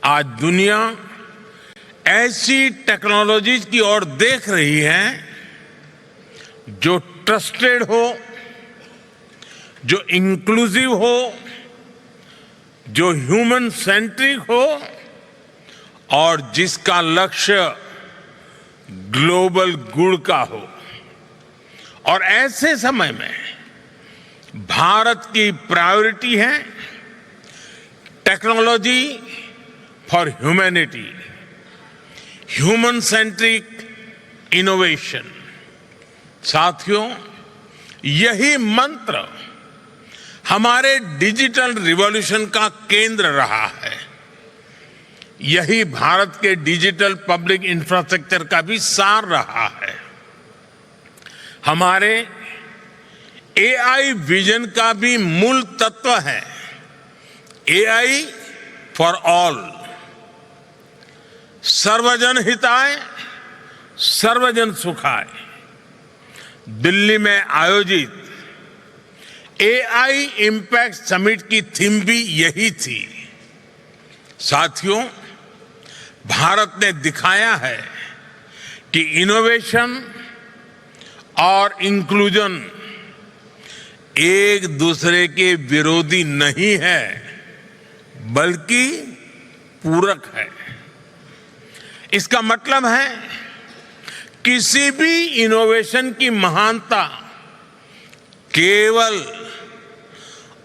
आज दुनिया ऐसी टेक्नोलॉजीज की ओर देख रही है जो ट्रस्टेड हो, जो इंक्लूसिव हो, जो ह्यूमन सेंट्रिक हो और जिसका लक्ष्य ग्लोबल गुड का हो। और ऐसे समय में भारत की प्रायोरिटी है technology for humanity, human centric innovation. साथियों, यही मंत्र हमारे डिजिटल रिवॉल्यूशन का केंद्र रहा है। यही भारत के डिजिटल पब्लिक इंफ्रास्ट्रक्चर का भी सार रहा है। हमारे एआई विजन का भी मूल तत्व है एआई फॉर ऑल, सर्वजन हिताय सर्वजन सुखाय। दिल्ली में आयोजित एआई इम्पैक्ट समिट की थीम भी यही थी। साथियों, भारत ने दिखाया है कि इनोवेशन और इंक्लूजन एक दूसरे के विरोधी नहीं है, बल्कि पूरक है। इसका मतलब है किसी भी इनोवेशन की महानता केवल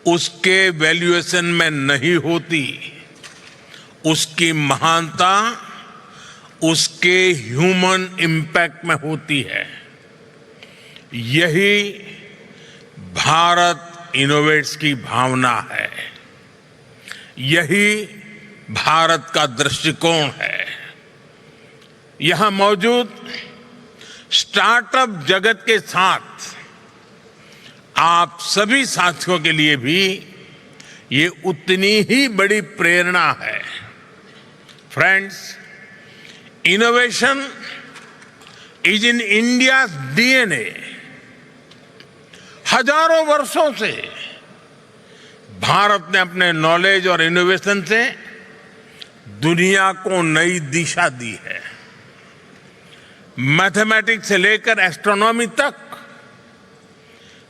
उसके वैल्यूएशन में नहीं होती, उसकी महानता उसके ह्यूमन इम्पैक्ट में होती है। यही भारत इनोवेट्स की भावना है, यही भारत का दृष्टिकोण है। यहां मौजूद स्टार्टअप जगत के साथ आप सभी साथियों के लिए भी ये उतनी ही बड़ी प्रेरणा है। Friends, innovation is in India DNA. हजारों वर्षों से भारत ने अपने नॉलेज और इनोवेशन से दुनिया को नई दिशा दी है। मैथमेटिक्स से लेकर एस्ट्रोनॉमी तक,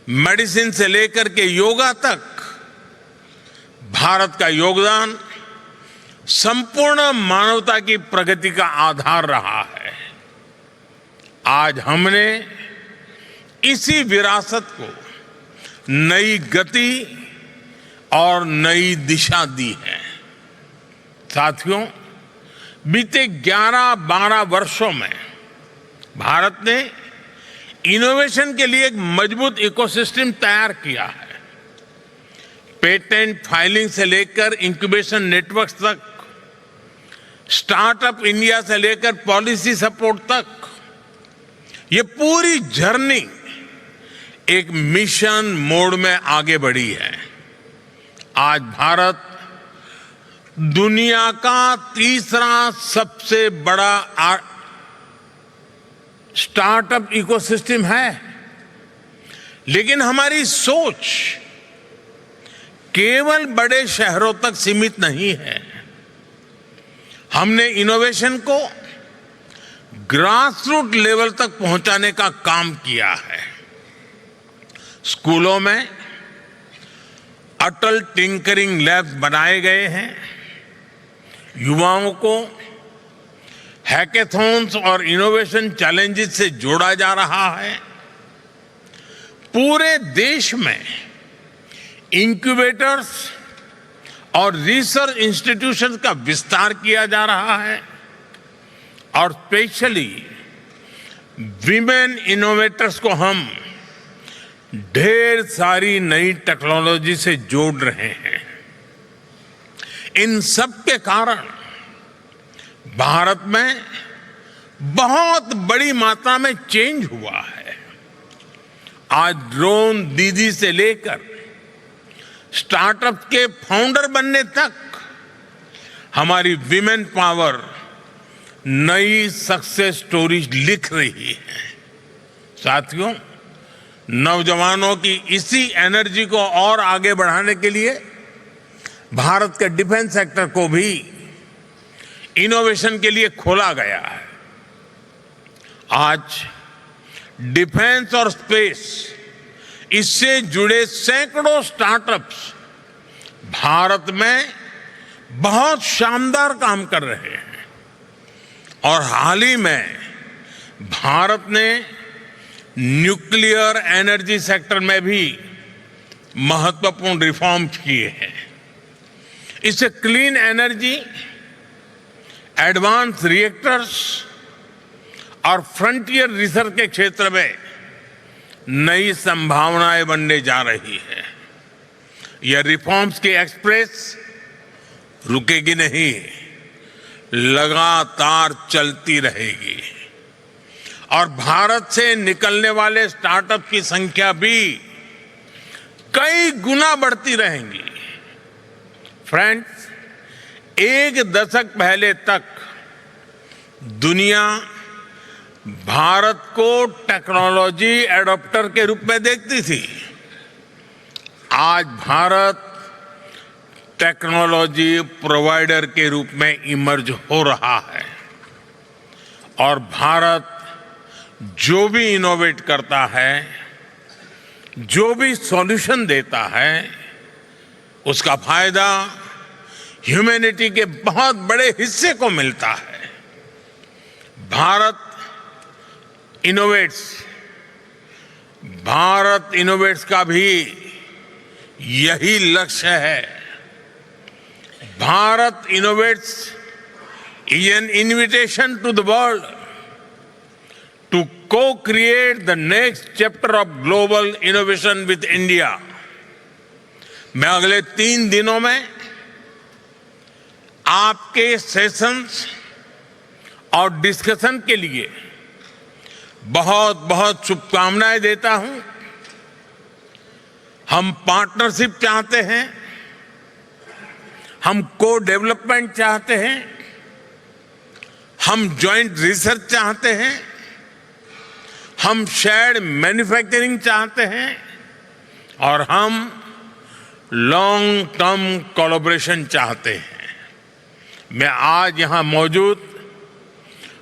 मेडिसिन से लेकर के योगा तक, भारत का योगदान संपूर्ण मानवता की प्रगति का आधार रहा है। आज हमने इसी विरासत को नई गति और नई दिशा दी है। साथियों, बीते 11-12 वर्षों में भारत ने इनोवेशन के लिए एक मजबूत इकोसिस्टम तैयार किया है। पेटेंट फाइलिंग से लेकर इंक्यूबेशन नेटवर्क्स तक, स्टार्टअप इंडिया से लेकर पॉलिसी सपोर्ट तक, ये पूरी जर्नी एक मिशन मोड में आगे बढ़ी है। आज भारत दुनिया का तीसरा सबसे बड़ा स्टार्टअप इकोसिस्टम है, लेकिन हमारी सोच केवल बड़े शहरों तक सीमित नहीं है। हमने इनोवेशन को ग्रासरूट लेवल तक पहुंचाने का काम किया है। स्कूलों में अटल टिंकरिंग लैब्स बनाए गए हैं। युवाओं को हैकेथॉन्स और इनोवेशन चैलेंजेस से जोड़ा जा रहा है। पूरे देश में इंक्यूबेटर्स और रिसर्च इंस्टीट्यूशंस का विस्तार किया जा रहा है और स्पेशली विमेन इनोवेटर्स को हम ढेर सारी नई टेक्नोलॉजी से जोड़ रहे हैं। इन सब के कारण भारत में बहुत बड़ी मात्रा में चेंज हुआ है। आज ड्रोन दीदी से लेकर स्टार्टअप के फाउंडर बनने तक हमारी विमेन पावर नई सक्सेस स्टोरीज लिख रही है। साथियों, नौजवानों की इसी एनर्जी को और आगे बढ़ाने के लिए भारत के डिफेंस सेक्टर को भी इनोवेशन के लिए खोला गया है। आज डिफेंस और स्पेस, इससे जुड़े सैकड़ों स्टार्टअप्स भारत में बहुत शानदार काम कर रहे हैं और हाल ही में भारत ने न्यूक्लियर एनर्जी सेक्टर में भी महत्वपूर्ण रिफॉर्म्स किए हैं। इससे क्लीन एनर्जी, एडवांस रिएक्टर्स और फ्रंटियर रिसर्च के क्षेत्र में नई संभावनाएं बनने जा रही है। यह रिफॉर्म्स की एक्सप्रेस रुकेगी नहीं, लगातार चलती रहेगी और भारत से निकलने वाले स्टार्टअप की संख्या भी कई गुना बढ़ती रहेंगी। फ्रेंड्स, एक दशक पहले तक दुनिया भारत को टेक्नोलॉजी एडॉप्टर के रूप में देखती थी। आज भारत टेक्नोलॉजी प्रोवाइडर के रूप में इमर्ज हो रहा है और भारत जो भी इनोवेट करता है, जो भी सॉल्यूशन देता है, उसका फायदा ह्यूमैनिटी के बहुत बड़े हिस्से को मिलता है। भारत इनोवेट्स का भी यही लक्ष्य है। Bharat innovates is an invitation to the world to co-create the next chapter of global innovation with India. मैं अगले 3 दिनों में आपके सेशंस और डिस्कशन के लिए बहुत बहुत शुभकामनाएं देता हूं। हम पार्टनरशिप चाहते हैं, हम को डेवलपमेंट चाहते हैं, हम जॉइंट रिसर्च चाहते हैं, हम शेयर्ड मैन्युफैक्चरिंग चाहते हैं और हम लॉन्ग टर्म कोलैबोरेशन चाहते हैं। मैं आज यहां मौजूद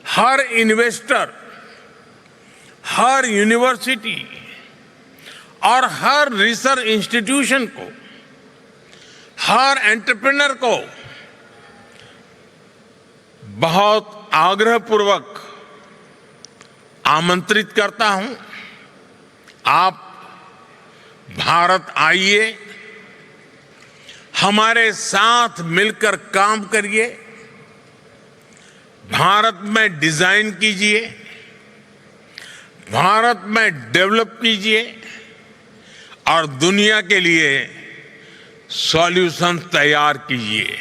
हर इन्वेस्टर, हर यूनिवर्सिटी और हर रिसर्च इंस्टीट्यूशन को, हर एंटरप्रेन्योर को बहुत आग्रहपूर्वक आमंत्रित करता हूं। आप भारत आइए, हमारे साथ मिलकर काम करिए, भारत में डिजाइन कीजिए, भारत में डेवलप कीजिए और दुनिया के लिए सॉल्यूशन तैयार कीजिए।